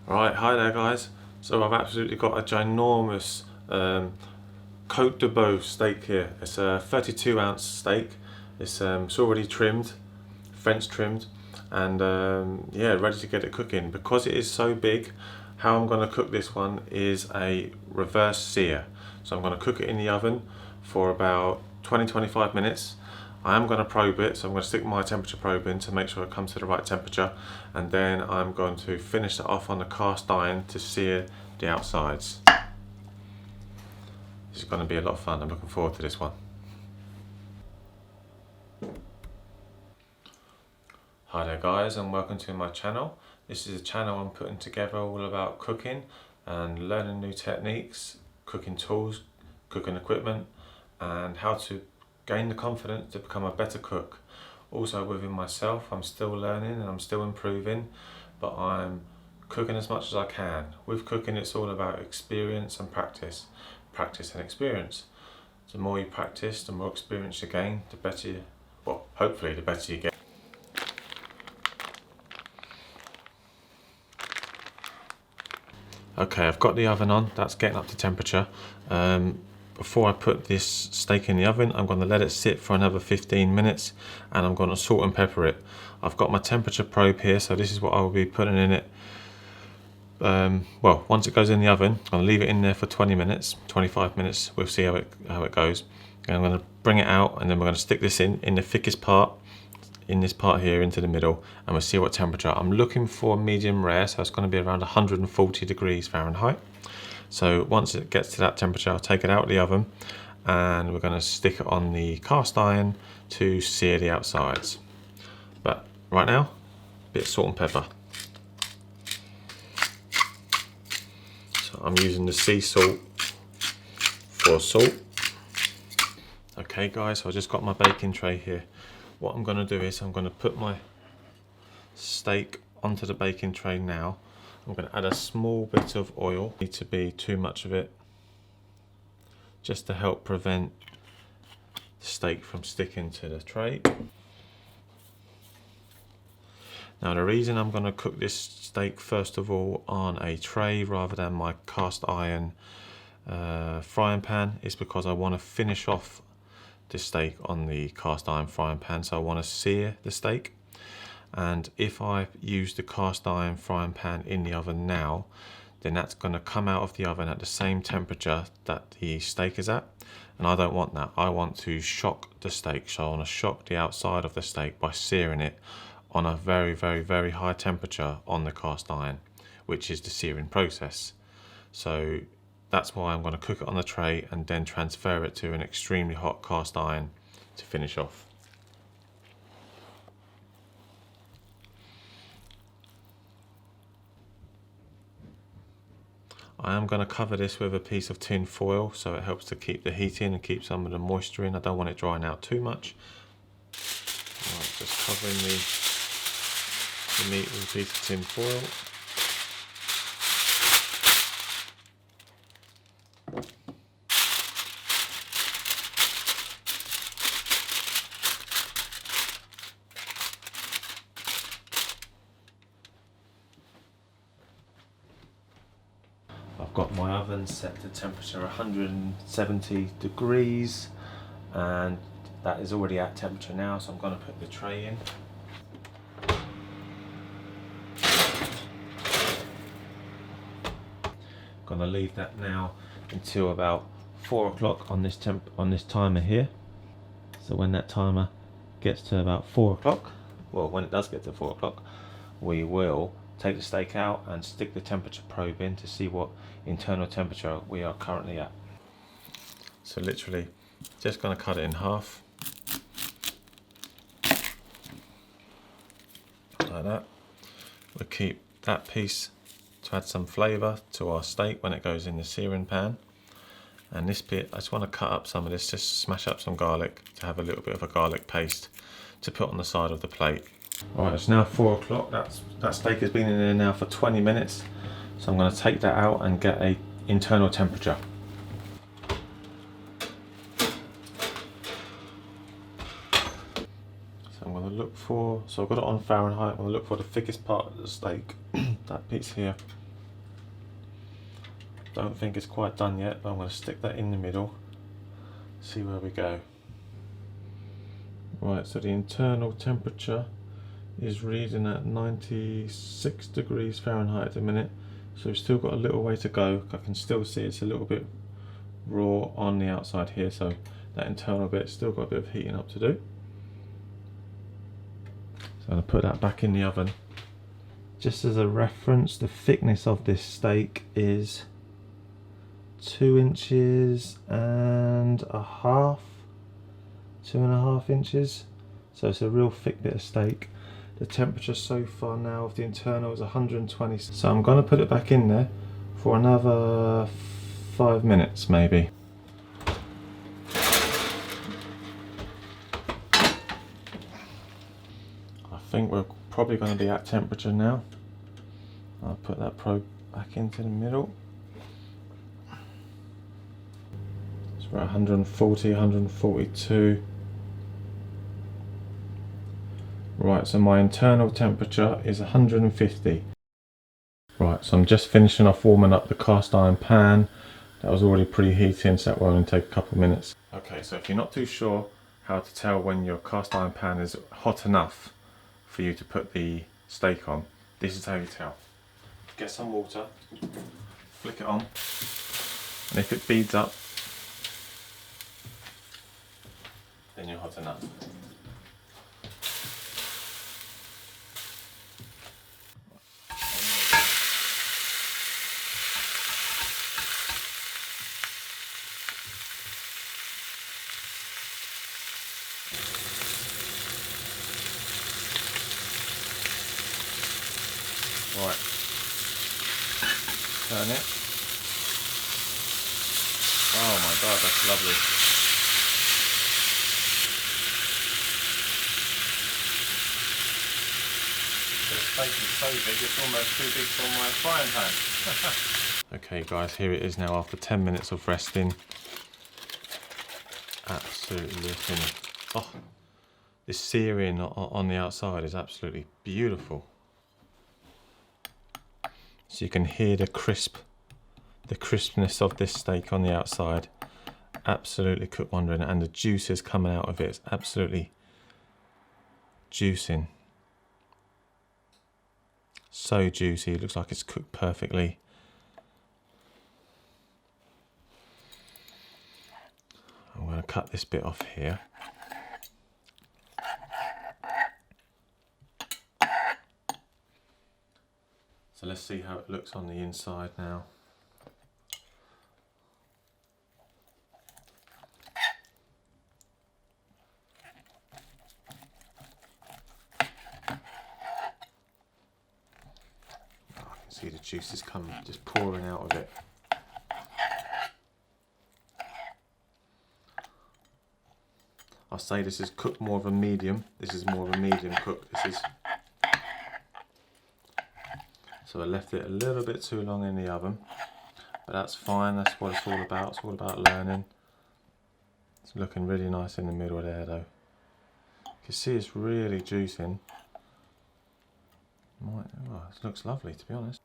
Right, hi there guys. So I've absolutely got a ginormous Cote De Boeuf steak here. It's a 32-ounce steak. It's already trimmed, French trimmed, and yeah, ready to get it cooking. Because it is so big, how I'm going to cook this one is a reverse sear. So I'm going to cook it in the oven for about 20-25 minutes. I am going to probe it, so I'm going to stick my temperature probe in to make sure it comes to the right temperature, and then I'm going to finish it off on the cast iron to sear the outsides. This is going to be a lot of fun. I'm looking forward to this one. Hi there guys, and welcome to my channel. This is a channel I'm putting together all about cooking and learning new techniques, cooking tools, cooking equipment, and how to gain the confidence to become a better cook. Also within myself, I'm still learning and I'm still improving, but I'm cooking as much as I can. With cooking, it's all about experience and practice. Practice and experience. The more you practice, the more experience you gain, the better you, well, hopefully the better you get. Okay, I've got the oven on, that's getting up to temperature. Before I put this steak in the oven, I'm going to let it sit for another 15 minutes and I'm going to salt and pepper it. I've got my temperature probe here, so this is what I will be putting in it. Well, once it goes in the oven, I'm going to leave it in there for 20 minutes, 25 minutes, we'll see how it goes. And I'm going to bring it out and then we're going to stick this in the thickest part, in this part here into the middle, and we'll see what temperature. I'm looking for medium rare, so it's going to be around 140 degrees Fahrenheit. So once it gets to that temperature, I'll take it out of the oven and we're going to stick it on the cast iron to sear the outsides. But right now, a bit of salt and pepper. So I'm using the sea salt for salt. Okay guys, so I just got my baking tray here. What I'm going to do is I'm going to put my steak onto the baking tray now. I'm going to add a small bit of oil. Need to be too much of it, just to help prevent the steak from sticking to the tray. Now the reason I'm going to cook this steak first of all on a tray rather than my cast iron frying pan is because I want to finish off the steak on the cast iron frying pan, so I want to sear the steak. And if I use the cast iron frying pan in the oven now, then that's going to come out of the oven at the same temperature that the steak is at, and I don't want that. I want to shock the steak, so I want to shock the outside of the steak by searing it on a very, very, very high temperature on the cast iron, which is the searing process. So that's why I'm going to cook it on the tray and then transfer it to an extremely hot cast iron to finish off. I am going to cover this with a piece of tin foil so it helps to keep the heat in and keep some of the moisture in. I don't want it drying out too much. Right, just covering the meat with a piece of tin foil. I've got my oven set to temperature 170 degrees and that is already at temperature now, so I'm going to put the tray in. I'm going to leave that now until about 4 o'clock on this timer here. So when that timer gets to about 4 o'clock, well, when it does get to 4 o'clock, we will take the steak out and stick the temperature probe in to see what internal temperature we are currently at. So literally just going to cut it in half like that. We'll keep that piece to add some flavour to our steak when it goes in the searing pan, and this bit I just want to cut up some of this, just smash up some garlic to have a little bit of a garlic paste to put on the side of the plate. Alright, it's now 4 o'clock. That steak has been in there now for 20 minutes. So I'm going to take that out and get a internal temperature. So I'm going to look for, so I've got it on Fahrenheit, I'm going to look for the thickest part of the steak, that piece here. Don't think it's quite done yet, but I'm going to stick that in the middle, see where we go. Right, so the internal temperature is reading at 96 degrees Fahrenheit at the minute, so we've still got a little way to go. I can still see it's a little bit raw on the outside here, so that internal bit's still got a bit of heating up to do. So I'm going to put that back in the oven. Just as a reference, the thickness of this steak is 2 inches and a half, 2.5 inches. So it's a real thick bit of steak. The temperature so far now of the internal is 120. So I'm going to put it back in there for another 5 minutes maybe. I think we're probably going to be at temperature now. I'll put that probe back into the middle. So we're at 140, 142. Right, so my internal temperature is 150. Right, so I'm just finishing off warming up the cast iron pan. That was already preheating, so that will only take a couple of minutes. Okay, so if you're not too sure how to tell when your cast iron pan is hot enough for you to put the steak on, this is how you tell. Get some water, flick it on, and if it beads up, then you're hot enough. Right, turn it. Oh my god, that's lovely. The steak is so big, it's almost too big for my frying pan. Okay guys, here it is now after 10 minutes of resting. Absolutely looking. Oh, this searing on the outside is absolutely beautiful. So you can hear the crispness of this steak on the outside. Absolutely cooked wonder, and the juices coming out of it is absolutely juicing. So juicy, it looks like it's cooked perfectly. I'm going to cut this bit off here. So let's see how it looks on the inside now. I can see the juices coming, just pouring out of it. I'll say this is cooked more of a medium. This is more of a medium cook. This is. So I left it a little bit too long in the oven, but that's fine. That's what it's all about. It's all about learning. It's looking really nice in the middle there, though. You can see it's really juicing. Oh, it looks lovely, to be honest.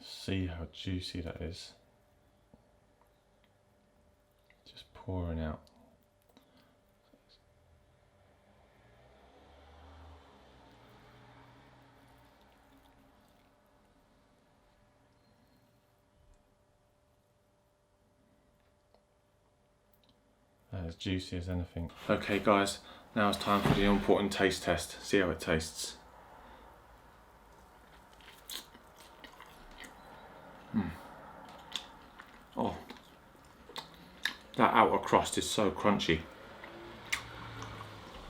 See how juicy that is. Just pouring out. As juicy as anything. Okay guys, now it's time for the important taste test. See how it tastes. Oh, that outer crust is so crunchy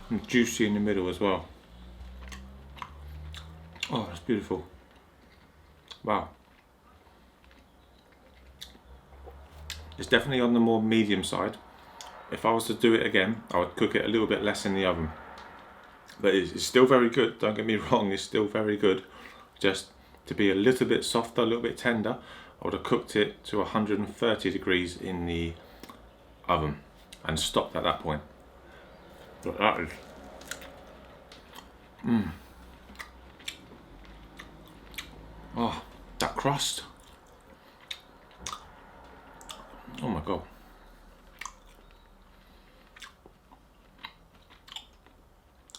and juicy in the middle as well. Oh, it's beautiful. Wow. It's definitely on the more medium side. If I was to do it again, I would cook it a little bit less in the oven. But it's still very good, don't get me wrong, it's still very good. Just to be a little bit softer, a little bit tender, I would have cooked it to 130 degrees in the oven and stopped at that point. But that is... Oh, that crust. God.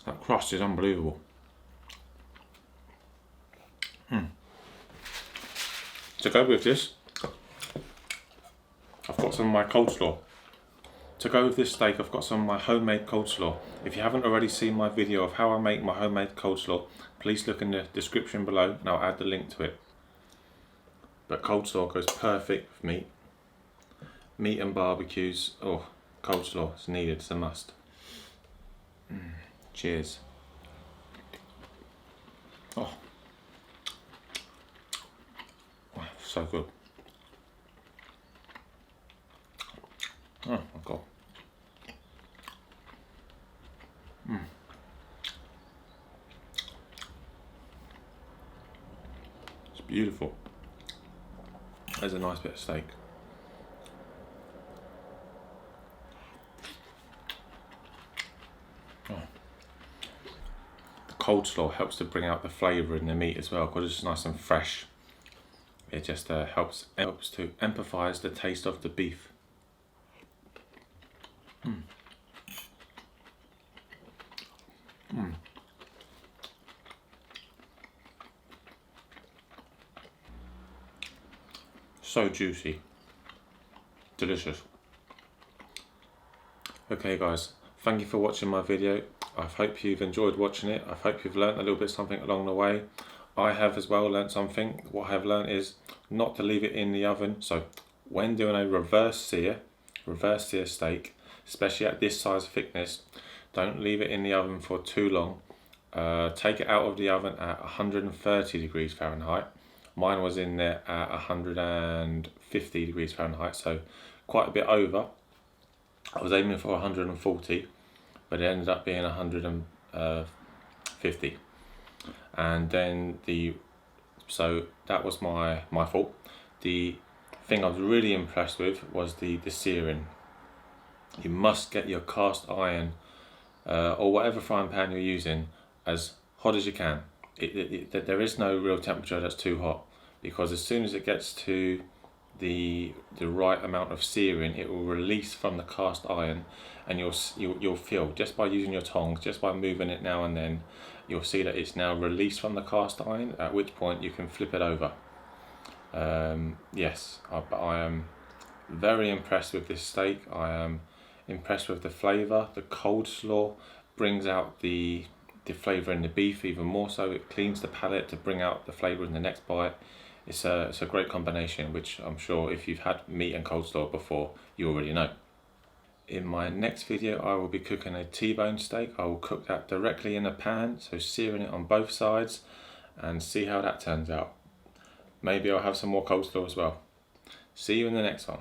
That crust is unbelievable. To go with this, I've got some of my coleslaw. To go with this steak, I've got some of my homemade coleslaw. If you haven't already seen my video of how I make my homemade coleslaw, please look in the description below and I'll add the link to it. But coleslaw goes perfect with meat. Meat and barbecues, oh, coleslaw is needed, it's a must. Cheers. Oh, so good. Oh my God. It's beautiful. There's a nice bit of steak. Oh. The coleslaw helps to bring out the flavour in the meat as well because it's nice and fresh. It just helps to emphasise the taste of the beef. So juicy, delicious. Okay guys, thank you for watching my video. I hope you've enjoyed watching it. I hope you've learnt a little bit something along the way. I have as well learnt something. What I have learnt is not to leave it in the oven. So when doing a reverse sear steak, especially at this size thickness, don't leave it in the oven for too long. Take it out of the oven at 130 degrees Fahrenheit. Mine was in there at 150 degrees Fahrenheit, so quite a bit over. I was aiming for 140, but it ended up being 150. And then so that was my fault. The thing I was really impressed with was the searing. You must get your cast iron or whatever frying pan you're using as hot as you can. There is no real temperature that's too hot, because as soon as it gets to the right amount of searing, it will release from the cast iron, and you'll feel just by using your tongs, just by moving it now and then, you'll see that it's now released from the cast iron, at which point you can flip it over. Yes, I am very impressed with this steak. I am impressed with the flavour. The coleslaw brings out the flavour in the beef even more so. It cleans the palate to bring out the flavour in the next bite. It's a great combination, which I'm sure if you've had meat and coleslaw before, you already know. In my next video, I will be cooking a T-bone steak. I will cook that directly in a pan, so searing it on both sides, and see how that turns out. Maybe I'll have some more coleslaw as well. See you in the next one.